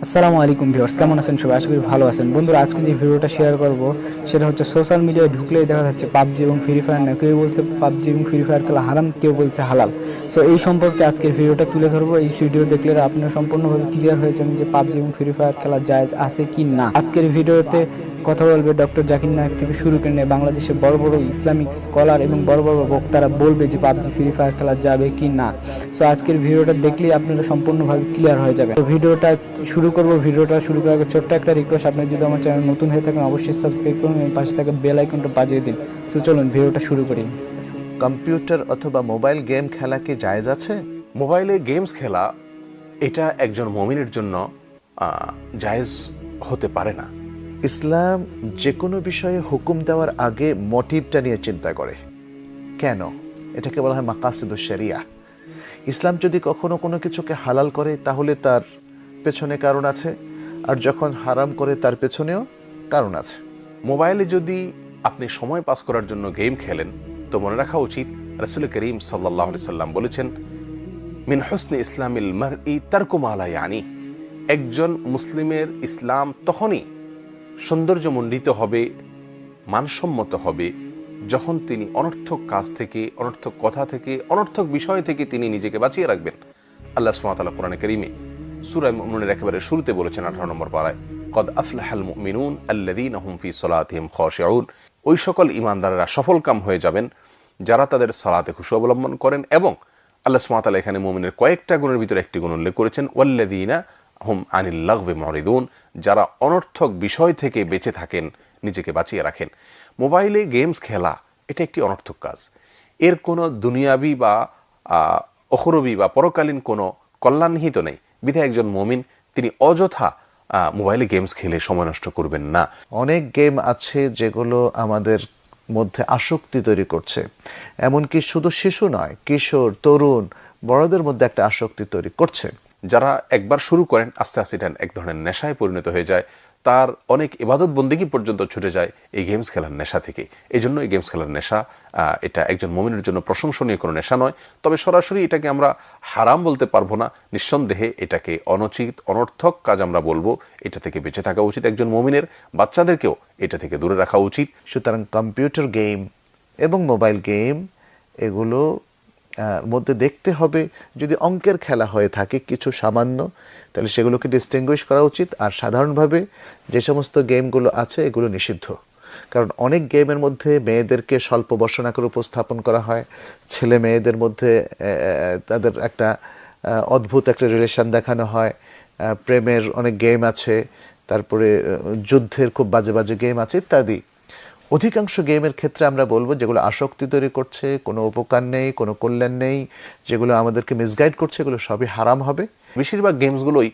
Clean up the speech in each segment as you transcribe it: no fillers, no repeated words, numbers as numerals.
আসসালামু আলাইকুম ভিউয়ার্স, কেমন আছেন সবাই? আশা করি ভালো আছেন। বন্ধুরা, আজকে যে ভিডিওটা শেয়ার করব সেটা হচ্ছে সোশ্যাল মিডিয়ায় ঢুকলেই দেখা যাচ্ছে পাবজি এবং ফ্রি ফায়ার না, কেউ বলছে পাবজি এবং ফ্রি ফায়ার খেলা হারাম, কেউ বলছে হালাল। সো এই সম্পর্কে আজকের ভিডিওটা তুলে ধরবো। এই ভিডিও দেখলে আপনারা সম্পূর্ণভাবে ক্লিয়ার হয়ে যাবেন যে পাবজি এবং ফ্রি ফায়ার খেলা জায়েজ আছে কি না। আজকের ভিডিওতে কথা বলবে ডক্টর জাকির নায়েক থেকে শুরু করে বাংলাদেশের বড় বড় ইসলামিক স্কলার এবং বড় বড় বক্তারা বলবে যে পাবজি ফ্রি ফায়ার খেলা যাবে কি না। সো আজকের ভিডিওটা দেখলেই আপনারা সম্পূর্ণভাবে ক্লিয়ার হয়ে যাবে। তো ভিডিওটা শুরু করার আগে ছোট্ট একটা রিকোয়েস্ট, আপনি যদি আমার চ্যানেল নতুন হয়ে থাকেন অবশ্যই সাবস্ক্রাইব করুন এবং পাশে থাকা বেল আইকনটা বাজিয়ে দিন। সো চলুন ভিডিওটা শুরু করি। কম্পিউটার অথবা মোবাইল গেম খেলা কি জায়েজ আছে? মোবাইলে গেমস খেলা এটা একজন মুমিনের জন্য জায়েজ হতে পারে না। ইসলাম যে কোনো বিষয়ে হুকুম দেওয়ার আগে মোটিভটা নিয়ে চিন্তা করে। কেন? এটাকে বলা হয় মাকাসিদুশ শরিয়া। ইসলাম যদি কখনো কোনো কিছুকে হালাল করে তাহলে তার পেছনে কারণ আছে, আর যখন হারাম করে তার পেছনেও কারণ আছে। মোবাইলে যদি আপনি সময় পাস করার জন্য গেম খেলেন তো মনে রাখা উচিত রাসূল করিম সাল্লাল্লাহু আলাইহি সাল্লাম বলেছেন, মিন হুসনি ইসলামিল মারই তারকু মা লা ইয়ানি। একজন মুসলিমের ইসলাম তখনই সৌন্দর্যমণ্ডিত হবে, মানসম্মত হবে যখন তিনি অনর্থক কাজ থেকে, অনর্থক কথা থেকে, অনর্থক বিষয় থেকে তিনি নিজেকে বাঁচিয়ে রাখবেন। আল্লাহ সুবহানাহু ওয়া তাআলা কোরআনে কারীমে সূরা মুমিনুনের একেবারে শুরুতে বলেছেন 18 নম্বর পারায়, কদ আফলাহাল মুমিনুন আল্লাযীনা হুম ফি সলাতিহিম খাশিউন। ওই সকল ঈমানদাররা সফলকাম হয়ে যাবেন যারা তাদের সালাতে খুশু অবলম্বন করেন। এবং আল্লাহ সুবহানাহু ওয়া তাআলা এখানে মুমিনের কয়েকটা গুণের ভিতরে একটি গুণ উল্লেখ করেছেন, ওয়াল্লাযীনা হুম আনিল লাগবি মুরিদুন, যারা অনর্থক বিষয় থেকে বেঁচে থাকেন, নিজেকে বাঁচিয়ে রাখেন। মোবাইলে গেমস খেলা এটা একটি অনর্থক কাজ। এর কোনো দুনিয়াবি বা অখরবি বা পরকালীন কোনো কল্যাণ নিহিত নেই। বিধায় একজন মুমিন তিনি অযথা মোবাইলে গেমস খেলে সময় নষ্ট করবেন না। অনেক গেম আছে যেগুলো আমাদের মধ্যে আসক্তি তৈরি করছে। এমনকি শুধু শিশু নয়, কিশোর, তরুণ, বড়দের মধ্যে একটা আসক্তি তৈরি করছে। যারা একবার শুরু করেন আস্তে আস্তে এটা এক ধরনের নেশায় পরিণত হয়ে যায়। তার অনেক ইবাদত বন্দেগী পর্যন্ত ছুটে যায় এই গেমস খেলার নেশা থেকে। এই জন্য এই গেমস খেলার নেশা এটা একজন মুমিনের জন্য প্রশংসনীয় কোনো নেশা নয়। তবে সরাসরি এটাকে আমরা হারাম বলতে পারবো না। নিঃসন্দেহে এটাকে অনুচিত, অনর্থক কাজ আমরা বলবো। এটা থেকে বেঁচে থাকা উচিত একজন মুমিনের। বাচ্চাদেরকেও এটা থেকে দূরে রাখা উচিত। সুতরাং কম্পিউটার গেম এবং মোবাইল গেম এগুলো মধ্যে দেখতে হবে, যদি অঙ্কের খেলা হয়ে থাকে কিছু সামান্য, তাহলে সেগুলোকে ডিস্টিংগুইশ করা উচিত। আর সাধারণভাবে যে সমস্ত গেমগুলো আছে এগুলো নিষিদ্ধ। কারণ অনেক গেমের মধ্যে মেয়েদেরকে স্বল্প বসন আকারে উপস্থাপন করা হয়, ছেলে মেয়েদের মধ্যে তাদের একটা অদ্ভুত একটা রিলেশন দেখানো হয়, প্রেমের অনেক গেম আছে, তারপরে যুদ্ধের খুব বাজে বাজে গেম আছে ইত্যাদি। অধিকাংশ গেমের ক্ষেত্রে আমরা বলবো যেগুলো আসক্তি তৈরি করছে, কোনো উপকার নেই, কোনো কল্যাণ নেই, যেগুলো আমাদেরকে মিসগাইড করছে, এগুলো সবই হারাম হবে। বেশিরভাগ গেমসগুলোই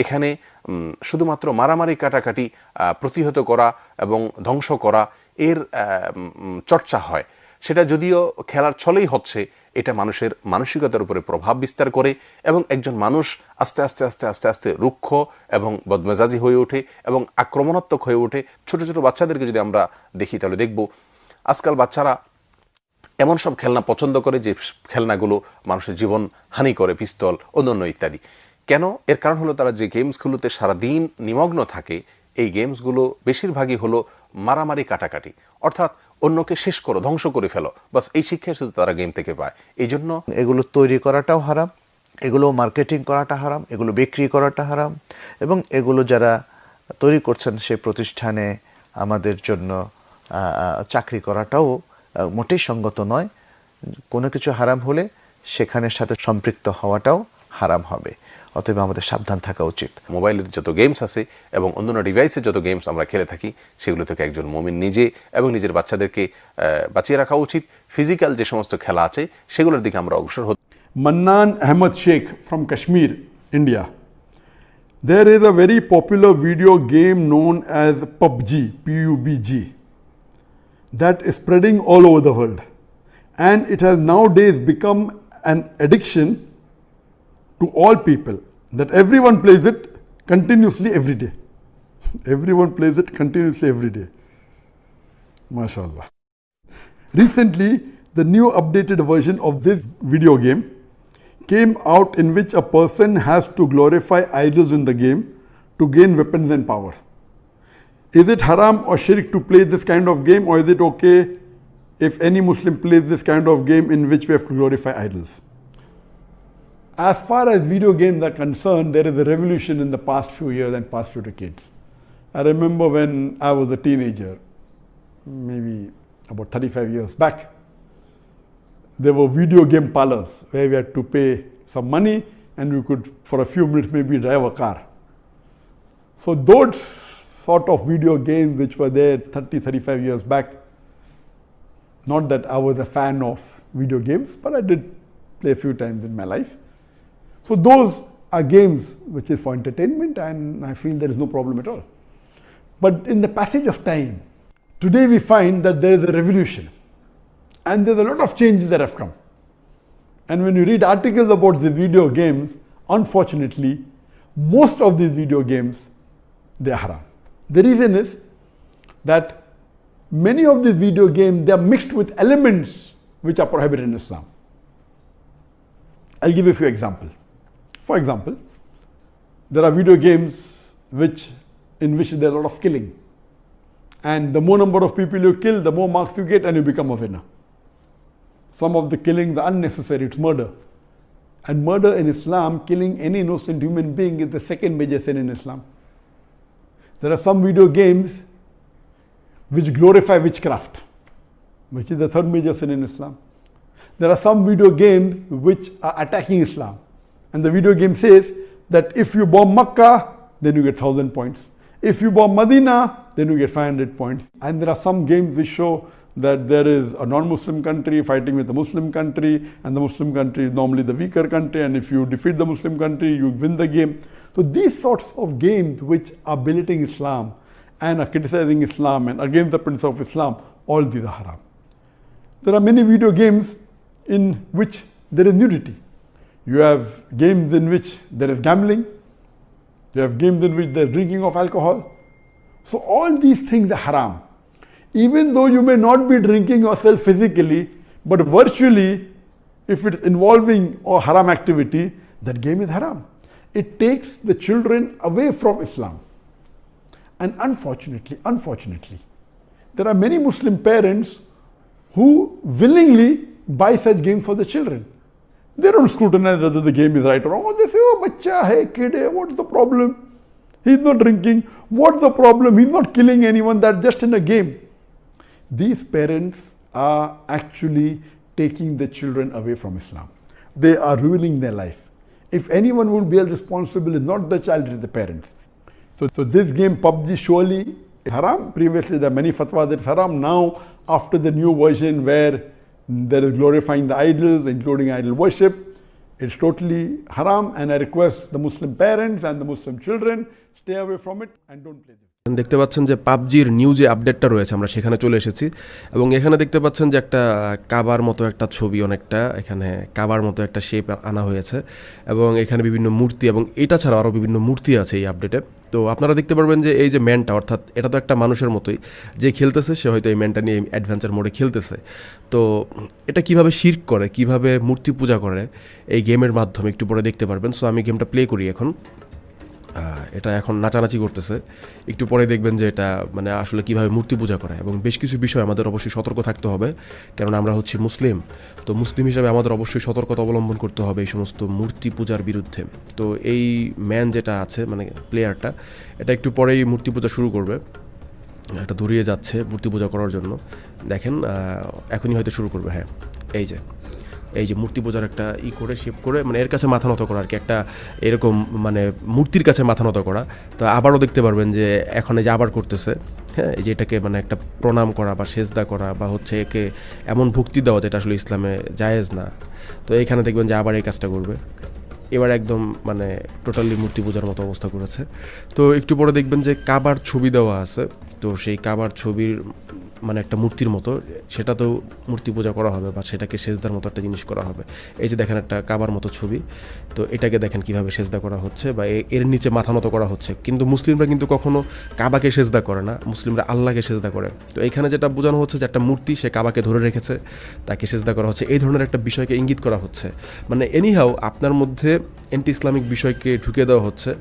এখানে শুধুমাত্র মারামারি, কাটাকাটি, প্রতিহত করা এবং ধ্বংস করা এর চর্চা হয়। সেটা যদিও খেলার ছলেই হচ্ছে, এটা মানুষের মানসিকতার উপরে প্রভাব বিস্তার করে এবং একজন মানুষ আস্তে আস্তে আস্তে আস্তে আস্তে রুক্ষ এবং বদমেজাজি হয়ে ওঠে এবং আক্রমণাত্মক হয়ে ওঠে। ছোট ছোট বাচ্চাদেরকে যদি আমরা দেখি তাহলে দেখব আজকাল বাচ্চারা এমন সব খেলনা পছন্দ করে যে খেলনাগুলো মানুষের জীবন হানি করে, পিস্তল, অন্যান্য ইত্যাদি। কেন? এর কারণ হলো তারা যে গেমসগুলোতে সারাদিন নিমগ্ন থাকে, এই গেমসগুলো বেশিরভাগই হলো মারামারি, কাটাকাটি, অর্থাৎ অন্যকে শেষ করো, ধ্বংস করে ফেলো, বাস এই শিক্ষা শুধু তারা গেম থেকে পায়। এই জন্য এগুলো তৈরি করাটাও হারাম, এগুলো মার্কেটিং করাটা হারাম, এগুলো বিক্রি করাটা হারাম, এবং এগুলো যারা তৈরি করছেন সেই প্রতিষ্ঠানে আমাদের জন্য চাকরি করাটাও মোটেই সঙ্গত নয়। কোনো কিছু হারাম হলে সেখানের সাথে সম্পৃক্ত হওয়াটাও হারাম হবে। অতএব আমাদের সাবধান থাকা উচিত। মোবাইলের যত গেমস আছে এবং অন্যান্য ডিভাইসের যত গেমস আমরা খেলে থাকি সেগুলো থেকে একজন মুমিন নিজে এবং নিজের বাচ্চাদেরকে বাঁচিয়ে রাখা উচিত। ফিজিক্যাল যে সমস্ত খেলা আছে সেগুলোর দিকে আমরা অগ্রসর হতে। Mannan Ahmed Sheikh from Kashmir, India. There is a very popular video game known as PUBG, PUBG, that is spreading all over the world. And it has nowadays become an addiction to all people, that everyone plays it continuously every day. Everyone plays it continuously every day. MashaAllah. Recently, the new updated version of this video game came out in which a person has to glorify idols in the game to gain weapons and power. Is it haram or shirk to play this kind of game, or is it okay if any Muslim plays this kind of game in which we have to glorify idols? As far as video games are concerned, there is a revolution in the past few years and past few decades. I remember when I was a teenager, maybe about 35 years back, there were video game parlors where we had to pay some money and we could, for a few minutes, maybe drive a car. So those sort of video games which were there 30, 35 years back, not that I was a fan of video games, but I did play a few times in my life. So those are games which is for entertainment, and I feel there is no problem at all. But in the passage of time, today we find that there is a revolution and there's a lot of changes that have come. And when you read articles about the video games, unfortunately, most of these video games, they are haram. The reason is that many of these video games, they are mixed with elements which are prohibited in Islam. I'll give you a few examples. For example, there are video games in which there is a lot of killing. And the more number of people you kill, the more marks you get and you become a winner. Some of the killings are unnecessary, it's murder. And murder in Islam, killing any innocent human being, is the second major sin in Islam. There are some video games which glorify witchcraft, which is the third major sin in Islam. There are some video games which are attacking Islam. And the video game says that if you bomb Makkah, then you get 1,000 points. If you bomb Medina, then you get 500 points. And there are some games which show that there is a non-Muslim country fighting with a Muslim country, and the Muslim country is normally the weaker country, and if you defeat the Muslim country, you win the game. So these sorts of games which are belittling Islam and are criticizing Islam and against the principle of Islam, all these are haram. There are many video games in which there is nudity. You have games in which there is gambling. You have games in which there is drinking of alcohol. So all these things are haram. Even though you may not be drinking yourself physically, but virtually, if it is involving a haram activity, that game is haram. It takes the children away from Islam. And unfortunately, there are many Muslim parents who willingly buy such games for the children. They don't scrutinize whether the game is right or wrong. They say, oh, bacha hai, kid hai, what's the problem? He's not drinking. What's the problem? He's not killing anyone. That's just in a game. These parents are actually taking the children away from Islam. They are ruining their life. If anyone will be responsible, it's not the child, it's the parents. So this game PUBG surely is haram. Previously there are many fatwas that it's haram. Now after the new version where there is glorifying the idols, including idol worship, it's totally haram, and I request the Muslim parents and the Muslim children, stay away from it and don't play this. দেখতে পাচ্ছেন যে পাবজির new যে আপডেটটা রয়েছে আমরা সেখানে চলে এসেছি এবং এখানে দেখতে পাচ্ছেন যে একটা কাবার মতো একটা ছবি, অনেকটা এখানে কাবার মতো একটা শেপ আনা হয়েছে এবং এখানে বিভিন্ন মূর্তি এবং এটা ছাড়া আরও বিভিন্ন মূর্তি আছে এই আপডেটে। তো আপনারা দেখতে পারবেন যে এই যে ম্যানটা, অর্থাৎ এটা তো একটা মানুষের মতোই, যে খেলতেছে সে হয়তো এই ম্যানটা নিয়ে অ্যাডভেঞ্চার মোডে খেলতেছে। তো এটা কিভাবে শিরক করে, কিভাবে মূর্তি পূজা করে এই গেমের মাধ্যমে একটু পরে দেখতে পারবেন। সো আমি গেমটা প্লে করি এখন। এটা এখন নাচানাচি করতেছে, একটু পরে দেখবেন যে এটা মানে আসলে কীভাবে মূর্তি পূজা করে। এবং বেশ কিছু বিষয় আমাদের অবশ্যই সতর্ক থাকতে হবে, কেননা আমরা হচ্ছি মুসলিম। তো মুসলিম হিসাবে আমাদের অবশ্যই সতর্কতা অবলম্বন করতে হবে এই সমস্ত মূর্তি পূজার বিরুদ্ধে। তো এই ম্যান যেটা আছে মানে প্লেয়ারটা, এটা একটু পরেই মূর্তি পূজা শুরু করবে। এটা দৌড়িয়ে যাচ্ছে মূর্তি পূজা করার জন্য, দেখেন এখনই হয়তো শুরু করবে। হ্যাঁ, এই যে মূর্তি পূজার একটা করে শেপ করে, মানে এর কাছে মাথা নত করা আর কি, একটা এরকম মানে মূর্তির কাছে মাথা নত করা। তো আবারও দেখতে পারবেন যে এখন এই যে আবার করতেছে, হ্যাঁ, এই যে এটাকে মানে একটা প্রণাম করা বা সেজদা করা বা হচ্ছে একে এমন ভক্তি দেওয়া যেটা আসলে ইসলামে জায়েজ না। তো এইখানে দেখবেন যে আবার এই কাজটা করবে, এবার একদম মানে টোটালি মূর্তি পূজার মতো অবস্থা করেছে। তো একটু পরে দেখবেন যে কাবার ছবি দেওয়া আছে, তো সেই কাবার ছবির মানে একটা মূর্তির মতো, সেটাতেও মূর্তি পূজা করা হবে বা সেটাকে সেজদার মতো একটা জিনিস করা হবে। এই যে দেখেন একটা কাবার মতো ছবি, তো এটাকে দেখেন কিভাবে সেজদা করা হচ্ছে বা এর নিচে মাথা নত করা হচ্ছে। কিন্তু মুসলিমরা কিন্তু কখনো কাবাকে সেজদা করে না, মুসলিমরা আল্লাহকে সেজদা করে। তো এখানে যেটা বোঝানো হচ্ছে যে একটা মূর্তি সে কাবাকে ধরে রেখেছে, তাকে সেজদা করা হচ্ছে, এই ধরনের একটা বিষয়কে ইঙ্গিত করা হচ্ছে। মানে এনিহাও আপনার মধ্যে অ্যান্টি ইসলামিক বিষয়কে ঢুকে দেওয়া হচ্ছে।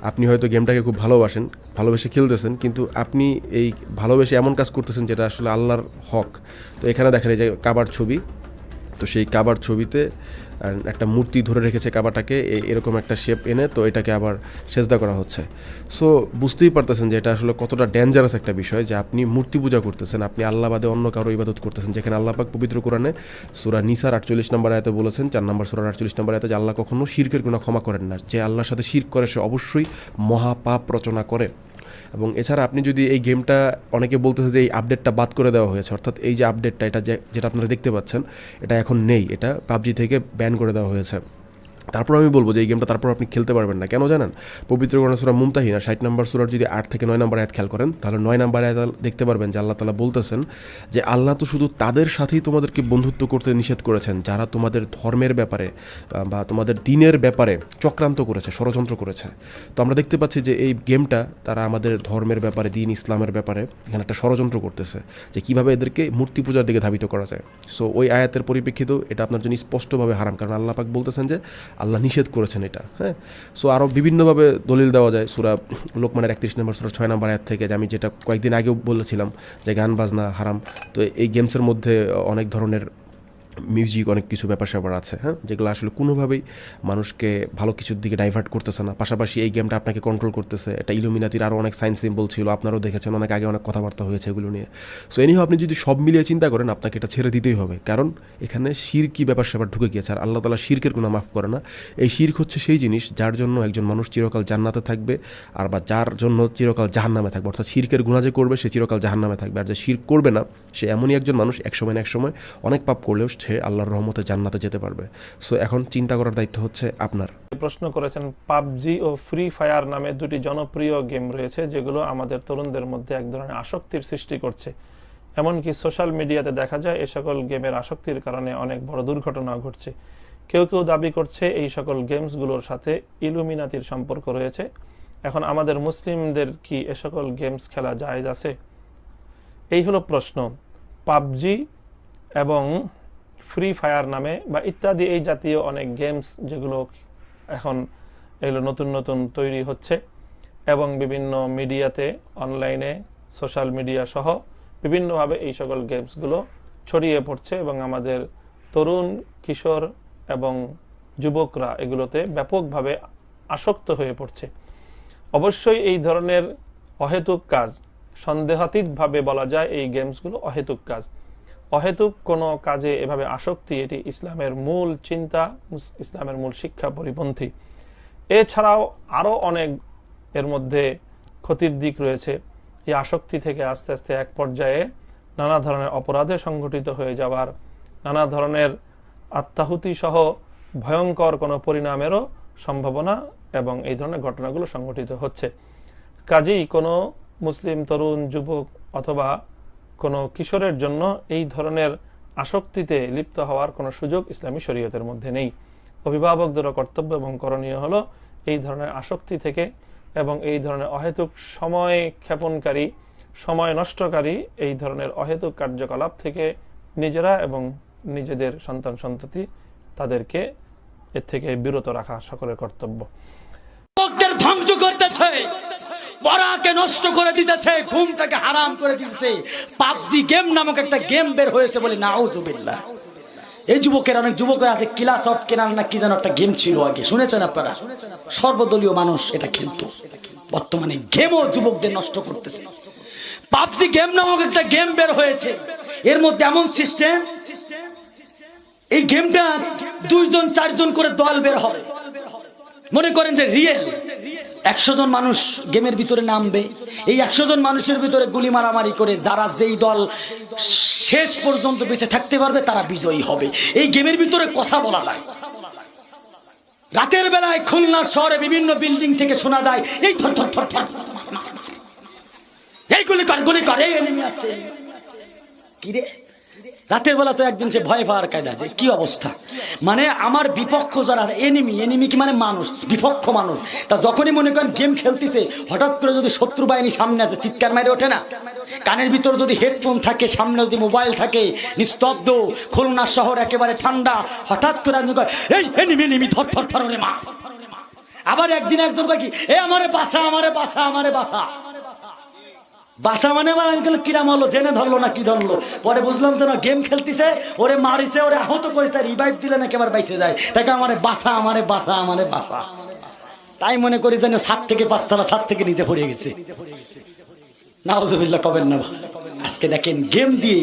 আপনি হয়তো গেমটাকে খুব ভালোবাসেন, ভালোবেসে খেলতেছেন, কিন্তু আপনি এই ভালোবেসে এমন কাজ করতেছেন যেটা আসলে আল্লাহর হক। তো এখানে দেখেন এই যে কাবার ছবি, তো সেই কাবার ছবিতে একটা মূর্তি ধরে রেখেছে কাবাটাকে, এরকম একটা শেপ এনে তো এটাকে আবার সেজদা করা হচ্ছে। সো বুঝতেই পারতেছেন যে এটা আসলে কতটা ডেঞ্জারাস একটা বিষয়, যে আপনি মূর্তি পূজা করতেছেন, আপনি আল্লাহ বাদে অন্য কারো ইবাদত করতেছেন। যেখানে আল্লাহ পাক পবিত্র কোরআনে সূরা নিসার 48 নম্বর আয়াতে বলেছেন, 4 নম্বর সূরার 48 নম্বর আয়াতে, যে আল্লাহ কখনো শিরকের গুনাহ ক্ষমা করেন না। যে আল্লাহর সাথে শিরক করে সে অবশ্যই মহাপাপ রচনা করে। এবং এছাড়া আপনি যদি এই গেমটা, অনেকে বলতেছে যে এই আপডেটটা বাদ করে দেওয়া হয়েছে, অর্থাৎ এই যে আপডেটটা, এটা যেটা আপনারা দেখতে পাচ্ছেন এটা এখন নেই, এটা পাবজি থেকে ব্যান করে দেওয়া হয়েছে। তারপর আমি বলবো যে এই গেমটা তারপর আপনি খেলতে পারবেন না। কেন জানেন? পবিত্র কোরআন সূরা মুমতাহিনা 60 নম্বর সূরার যদি 8 থেকে 9 নম্বর আয়াত খেয়াল করেন, তাহলে 9 নম্বর আয়াত দেখতে পারবেন যে আল্লাহ তাআলা বলতেছেন যে আল্লাহ তো শুধু তাদের সাথেই তোমাদেরকে বন্ধুত্ব করতে নিষেধ করেছেন যারা তোমাদের ধর্মের ব্যাপারে বা তোমাদের দ্বীনের ব্যাপারে চক্রান্ত করেছে, ষড়যন্ত্র করেছে। তো আমরা দেখতে পাচ্ছি যে এই গেমটা তারা আমাদের ধর্মের ব্যাপারে, দ্বীন ইসলামের ব্যাপারে এখানে একটা ষড়যন্ত্র করতেছে যে কীভাবে এদেরকে মূর্তি পূজার দিকে ধাবিত করা যায়। সো ওই আয়াতের পরিপ্রেক্ষিতেও এটা আপনার জন্য স্পষ্টভাবে হারাম, কারণ আল্লাহ পাক বলতেছেন যে আল্লাহ নিষেধ করেছেন এটা। হ্যাঁ, সো আরও বিভিন্নভাবে দলিল দেওয়া যায় সূরা লোকমানের 31 নম্বর সূরা 6 নম্বর আয়াত থেকে, যে আমি যেটা কয়েকদিন আগেও বলেছিলাম যে গান বাজনা হারাম। তো এই গেমসের মধ্যে অনেক ধরনের মিউজিক, অনেক কিছু ব্যাপার স্যাপার আছে, হ্যাঁ, যেগুলো আসলে কোনোভাবেই মানুষকে ভালো কিছুর দিকে ডাইভার্ট করতেছে না। পাশাপাশি এই গেমটা আপনাকে কন্ট্রোল করতেছে। এটা ইলুমিনাতির আরও অনেক সাইন সিম্বল ছিল, আপনারাও দেখেছেন, অনেক আগে অনেক কথাবার্তা হয়েছে এগুলো নিয়ে। সো এনিও আপনি যদি সব মিলিয়ে চিন্তা করেন, আপনাকে এটা ছেড়ে দিতেই হবে, কারণ এখানে শিরকি ব্যাপার স্যাপার ঢুকে গিয়েছে। আর আল্লাহ তাআলা শিরকের গুনাহ মাফ করে না। এই শিরক হচ্ছে সেই জিনিস যার জন্য একজন মানুষ চিরকাল জান্নাতে থাকবে, আর বা যার জন্য চিরকাল জাহান্নামে থাকবে। অর্থাৎ শিরকের গুনাহ যে করবে সে চিরকাল জাহান্নামে থাকবে, আর যে শিরক করবে না সে এমনই একজন মানুষ একসময় না একসময় অনেক পাপ করলেও সে আল্লাহর রহমতে জান্নাতে যেতে পারবে। সো এখন চিন্তা করার দায়িত্ব হচ্ছে আপনার। প্রশ্ন করেছেন, পাবজি ও ফ্রি ফায়ার নামে দুটি জনপ্রিয় গেম রয়েছে যেগুলো আমাদের তরুণদের মধ্যে এক ধরনের আসক্তির সৃষ্টি করছে। এমনকি সোশ্যাল মিডিয়াতে দেখা যায় এই সকল গেমের আসক্তির কারণে অনেক বড় দুর্ঘটনা ঘটছে। কেউ কেউ দাবি করছে এই সকল গেমসগুলোর সাথে ইলুমিনাতির সম্পর্ক রয়েছে। এখন আমাদের মুসলিমদের কি এ সকল গেমস খেলা জায়েজ আছে? এই হলো প্রশ্ন। পাবজি এবং ফ্রি ফায়ার নামে বা ইত্যাদি এই জাতীয় অনেক গেমস যেগুলো এখন এগুলো নতুন নতুন তৈরি হচ্ছে এবং বিভিন্ন মিডিয়াতে, অনলাইনে, সোশ্যাল মিডিয়া সহ বিভিন্নভাবে এই সকল গেমসগুলো ছড়িয়ে পড়ছে এবং আমাদের তরুণ, কিশোর এবং যুবকরা এগুলোতে ব্যাপকভাবে আসক্ত হয়ে পড়ছে। অবশ্যই এই ধরনের অহেতুক কাজ, সন্দেহাতীতভাবে বলা যায় এই গেমসগুলো অহেতুক কাজ। অহেতুক কোনো কাজে এভাবে আসক্তি, এটি ইসলামের মূল চিন্তা, ইসলামের মূল শিক্ষা পরিপন্থী। এছাড়াও আরও অনেক এর মধ্যে ক্ষতির দিক রয়েছে। এই আসক্তি থেকে আস্তে আস্তে এক পর্যায়ে নানা ধরনের অপরাধে সংঘটিত হয়ে যাওয়ার, নানা ধরনের আত্মাহুতি সহ ভয়ঙ্কর কোনো পরিণামেরও সম্ভাবনা এবং এই ধরনের ঘটনাগুলো সংঘটিত হচ্ছে। কাজেই কোনো মুসলিম তরুণ, যুবক অথবা কোনো কিশোরের জন্য এই ধরনের আসক্তিতে লিপ্ত হওয়ার কোনো সুযোগ ইসলামী শরীয়তের মধ্যে নেই। অভিভাবকদেরও কর্তব্য এবং করণীয় হলো এই ধরনের আসক্তি থেকে এবং এই ধরনের অহেতুক সময় ক্ষেপণকারী, সময় নষ্টকারী এই ধরনের অহেতুক কার্যকলাপ থেকে নিজেরা এবং নিজেদের সন্তান সন্ততি তাদেরকে এর থেকে বিরত রাখা সকলের কর্তব্য। ধ্বংস করতেছে, পড়াকে নষ্ট করে দিতেছে, ঘুমটাকে হারাম করে দিতেছে। পাবজি গেম নামক একটা গেম বের হয়েছে বলে নাউজুবিল্লাহ। এই যুবকের, অনেক যুবক আছে, ক্লাস অফ কেনাল না কি যেন একটা গেম ছিল আগে, শুনেছেন আপনারা? সর্বদলীয় মানুষ এটা খেলতো। বর্তমানে গেমও যুবকদের নষ্ট করতেছে। পাবজি গেম নামক একটা গেম বের হয়েছে, এর মধ্যে এমন সিস্টেম, এই গেমটা 2 জন 4 জন করে দল বের হবে। মনে করেন যে রিয়েল 100 জন মানুষ গেমের ভিতরে নামবে। এই 100 জন মানুষের ভিতরে গুলি মারামারি করে যারা যেই দল শেষ পর্যন্ত বেঁচে থাকতে পারবে তারা বিজয়ী হবে। এই গেমের ভিতরে কথা বলা যায়। রাতের বেলায় খুলনার শহরে বিভিন্ন বিল্ডিং থেকে শোনা যায় এই থর থর থর থর, এই গুলি কর, গুলি কর, এই এনিমি আসছে। কিরে রাতের বেলা তো একদিন সে ভয় পাওয়ার কায়দা, যে কি অবস্থা, মানে আমার বিপক্ষ যারা এনিমি কি মানে মানুষ, বিপক্ষ মানুষ, তা যখনই মনে করেন গেম খেলতেছে হঠাৎ করে যদি শত্রু বাহিনী সামনে আছে চিৎকার মারে ওঠে না, কানের ভিতর যদি হেডফোন থাকে, সামনে যদি মোবাইল থাকে, নিস্তব্ধ, খুলনা শহর একেবারে ঠান্ডা, হঠাৎ করে এই এনিমি ধর ধর ধর রে মা। আবার একদিন একজন কয় কি, আমারে বাসা বাসা মানে আমার আঙ্কেল কিরাম হলো, জেনে ধরলো না কি ধরলো, পরে বুঝলাম যে না গেম খেলতেছে, ওরে মারিছে, ওরে আহত করে, তার রিভাইভ দিলে নাকি আবার বাইসে যায়, তাকে আমারে বাসা। তাই মনে করি যেন 7 থেকে 5 তলা ছাদ থেকে নিচে পড়ে গেছে। নাউজুবিল্লাহ কবেন না। আজকে দেখেন গেম দিয়ে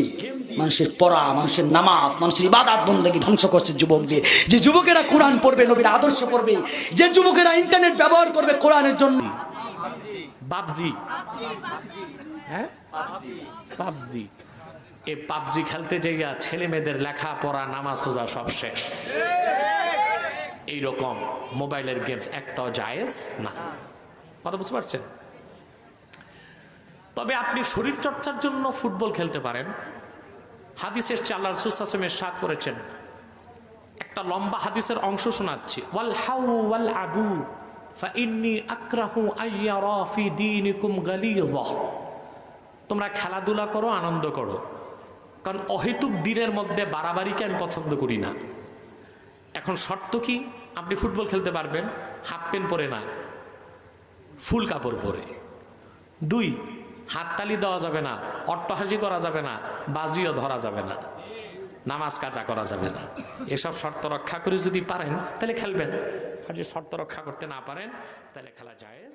মানুষের পড়া, মানুষের নামাজ, মানুষের ইবাদত বন্দেগী ধ্বংস করছে যুবক দিয়ে। যে যুবকেরা কোরআন পড়বে, নবীর আদর্শ পড়বে, যে যুবকেরা ইন্টারনেট ব্যবহার করবে কোরআনের জন্য। পাবজি, হ্যাঁ পাবজি, এই পাবজি খেলতে যাইয়া ছেলে মেয়েদের লেখাপড়া, নামাজ রোজা সব শেষ। এইরকম মোবাইলের গেমস একটাও জায়েজ না, কথা বুঝতে পারছেন? তবে আপনি শরীর চর্চার জন্য ফুটবল খেলতে পারেন। হাদিসের আল্লাহ রাসূল সাল্লাল্লাহু আলাইহি ওয়াসাল্লাম ইরশাদ করেছেন, একটা লম্বা হাদিসের অংশ শোনাচ্ছি, ওয়াল হাউ ওয়াল আবু ফাইন্নী আকরাহু আইয়ারা ফি দীনিকুম গালিযা। তোমরা খেলাধুলা করো, আনন্দ করো, কারণ অহেতুক দিনের মধ্যে বাড়াবাড়িকে আমি পছন্দ করি না। এখন শর্ত কি? আপনি ফুটবল খেলতে পারবেন হাফ প্যান্ট পরে না, ফুল কাপড় পরে। 2, হাততালি দেওয়া যাবে না, অট্টহাসি করা যাবে না, বাজিও ধরা যাবে না, নামাজ কাজা করা যাবে না। এসব শর্ত রক্ষা করে যদি পারেন তাহলে খেলবেন, আর যদি শর্ত রক্ষা করতে না পারেন তাহলে খেলা জায়েজ।